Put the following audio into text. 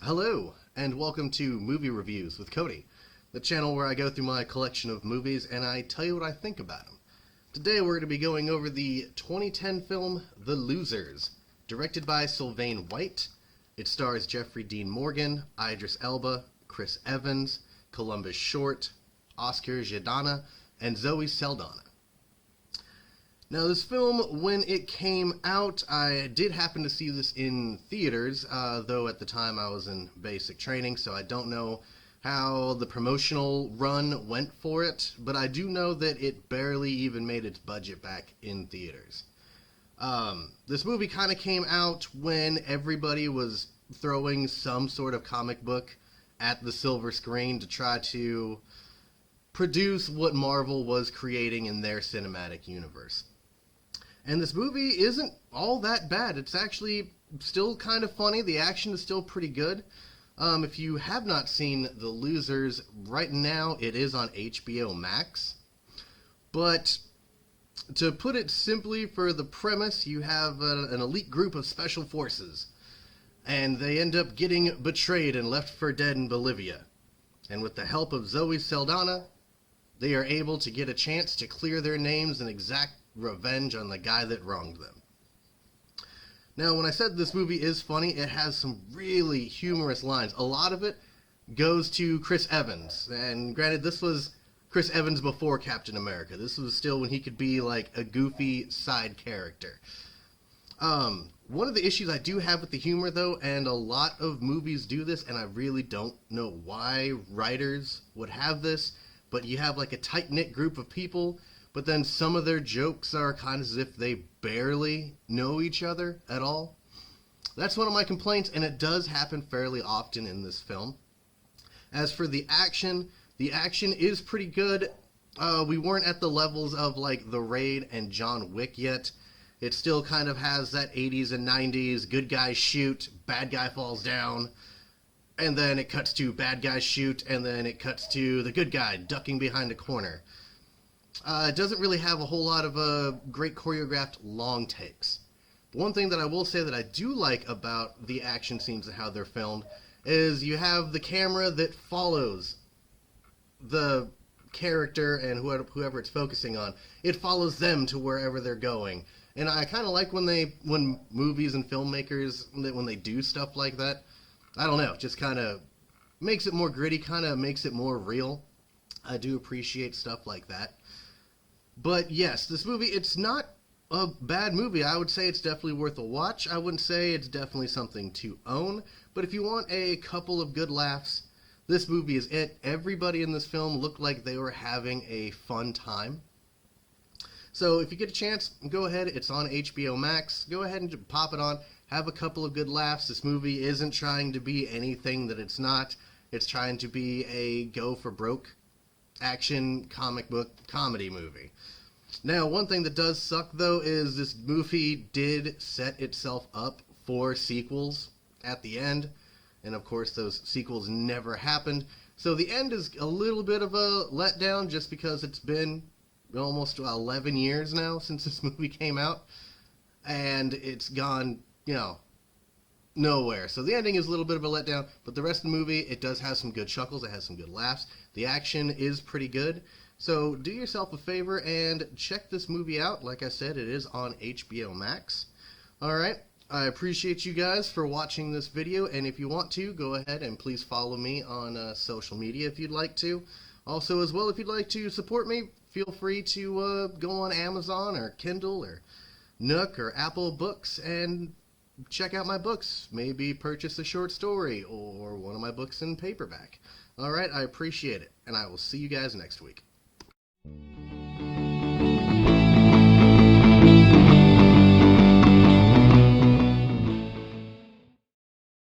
Hello, and welcome to Movie Reviews with Cody, the channel where I go through my collection of movies and I tell you what I think about them. Today we're going to be going over the 2010 film The Losers, directed by Sylvain White. It stars Jeffrey Dean Morgan, Idris Elba, Chris Evans, Columbus Short, Oscar Jaedana, and Zoe Saldana. Now, this film, when it came out, I did happen to see this in theaters, though at the time I was in basic training, so I don't know how the promotional run went for it, but I do know that it barely even made its budget back in theaters. This movie kind of came out when everybody was throwing some sort of comic book at the silver screen to try to produce what Marvel was creating in their cinematic universe. And this movie isn't all that bad. It's actually still kind of funny. The action is still pretty good. If you have not seen The Losers, right now it is on HBO Max. But to put it simply, for the premise, you have an elite group of special forces. And they end up getting betrayed and left for dead in Bolivia. And with the help of Zoe Saldana, they are able to get a chance to clear their names and exact revenge on the guy that wronged them. Now, when I said this movie is funny, it has some really humorous lines. A lot of it goes to Chris Evans. And granted, this was Chris Evans before Captain America. This was still when he could be like a goofy side character. One of the issues I do have with the humor, though, and a lot of movies do this, and I really don't know why writers would have this, but you have like a tight-knit group of people, but then some of their jokes are kind of as if they barely know each other at all. That's one of my complaints, and it does happen fairly often in this film. As for the action is pretty good. We weren't at the levels of like The Raid and John Wick yet. It still kind of has that 80s and 90s, good guys shoot, bad guy falls down, and then it cuts to bad guys shoot, and then it cuts to the good guy ducking behind a corner. It doesn't really have a whole lot of great choreographed long takes. One thing that I will say that I do like about the action scenes and how they're filmed is you have the camera that follows the character and whoever it's focusing on. It follows them to wherever they're going. And I kind of like when movies and filmmakers, when they do stuff like that. I don't know, just kind of makes it more gritty, kind of makes it more real. I do appreciate stuff like that. But yes, this movie, it's not a bad movie. I would say it's definitely worth a watch. I wouldn't say it's definitely something to own. But if you want a couple of good laughs, this movie is it. Everybody in this film looked like they were having a fun time. So if you get a chance, go ahead. It's on HBO Max. Go ahead and pop it on. Have a couple of good laughs. This movie isn't trying to be anything that it's not. It's trying to be a go-for-broke action comic book comedy movie. Now, one thing that does suck, though, is this movie did set itself up for sequels at the end. And, of course, those sequels never happened. So the end is a little bit of a letdown just because it's been almost 11 years now since this movie came out. And it's gone, nowhere. So the ending is a little bit of a letdown, but the rest of the movie, it does have some good chuckles, it has some good laughs. The action is pretty good. So do yourself a favor and check this movie out. Like I said, it is on HBO Max. Alright, I appreciate you guys for watching this video, and if you want to, go ahead and please follow me on social media if you'd like to. Also, as well, if you'd like to support me, feel free to go on Amazon or Kindle or Nook or Apple Books and check out my books. Maybe purchase a short story or one of my books in paperback. Alright, I appreciate it, and I will see you guys next week.